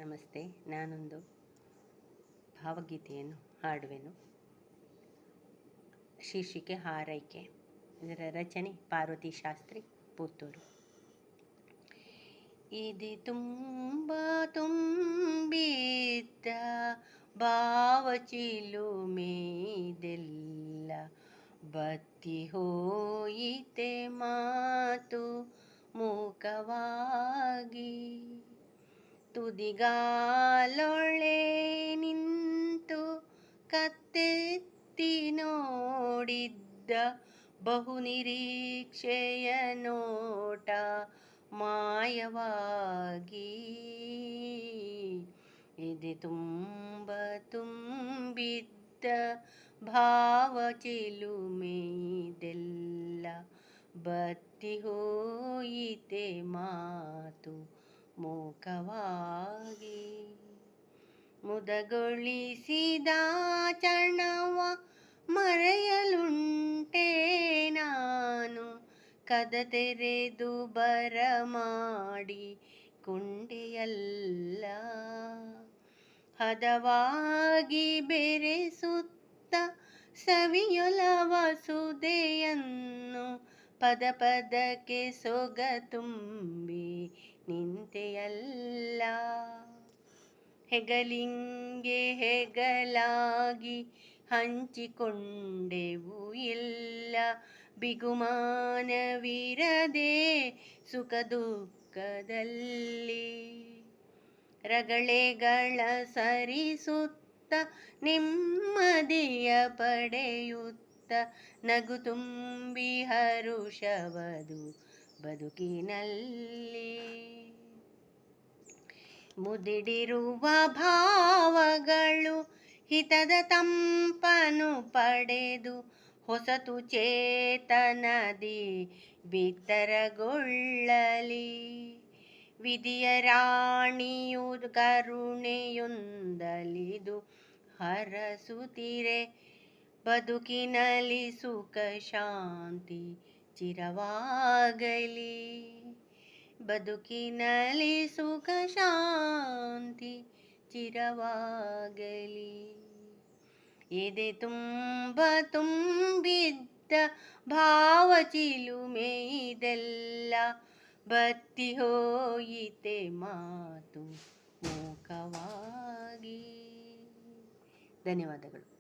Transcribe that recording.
ನಮಸ್ತೆ. ನಾನೊಂದು ಭಾವಗೀತೆಯನ್ನು ಹಾಡುವೆನು. ಶೀರ್ಷಿಕೆ ಹಾರೈಕೆ. ಇದರ ರಚನೆ ಪಾರ್ವತಿ ಶಾಸ್ತ್ರಿ, ಪುತ್ತೂರು. ಇದು ತುಂಬ ತುಂಬಿದ್ದ ಭಾವಚಿಲುಮೆದೆಲ್ಲ ಬತ್ತಿ ಹೋಯಿತೆ ಮಾತು ಮೂಕವಾಗಿ. ತುದಿಗಾಲೊಳೆ ನಿಂತು ಕತ್ತೆತ್ತಿ ನೋಡಿದ್ದ ಬಹುನಿರೀಕ್ಷೆಯ ನೋಟ ಮಾಯವಾಗಿ. ಎದೆ ತುಂಬ ತುಂಬಿದ್ದ ಭಾವಚಿಲುಮೆದೆಲ್ಲ ಬತ್ತಿ ಹೋಯಿತೆ ಮಾತು ಮೂಕವಾಗಿ. ಮುದಗೊಳಿಸಿದ ಚಣವ ಮರೆಯಲುಂಟೆ ನಾನು, ಕದ ತೆರೆದು ಬರಮಾಡಿ ಕೊಂಡೆಯಲ್ಲ. ಹದವಾಗಿ ಬೆರೆಸುತ್ತ ಸವಿಯೊಲವ ಸುದೆಯನ್ನು ಪದ ಪದಕ್ಕೆ ಸೊಗ ತುಂಬಿ ನಿಂತೆಯಲ್ಲ. ಹೆಗಲಿಂಗೆ ಹೆಗಲಾಗಿ ಹಂಚಿಕೊಂಡೆವು ಎಲ್ಲ, ಬಿಗುಮಾನವಿರದೆ ಸುಖ ದುಃಖದಲ್ಲಿ. ರಗಳೆಗಳ ಸರಿಸುತ್ತ ನೆಮ್ಮದಿಯ ಪಡೆಯುತ್ತ ನಗು ತುಂಬಿ ಹರುಷವದು ಬದುಕಿನಲ್ಲಿ. ಮುದಿಡಿರುವ ಭಾವಗಳು ಹಿತದ ತಂಪನು ಪಡೆದು ಹೊಸತು ಚೇತನದಿ ಬಿತ್ತರಗೊಳ್ಳಲಿ. ವಿಧಿಯ ರಾಣಿಯು ಕರುಣೆಯೊಂದಲಿದು ಹರಸುತ್ತಿರೆ ಬದುಕಿನಲ್ಲಿ ಸುಖ ಶಾಂತಿ ಚಿರವಾಗಲಿ. ಬದುಕಿನಲ್ಲಿ ಸುಖ ಶಾಂತಿ ಚಿರವಾಗಲಿ. ಎದೆ ತುಂಬ ತುಂಬಿದ್ದ ಭಾವಚಿಲುಮೆದೆಲ್ಲ ಬತ್ತಿ ಹೋಯಿತೆ ಮಾತು ಮೂಕವಾಗಿ. ಧನ್ಯವಾದಗಳು.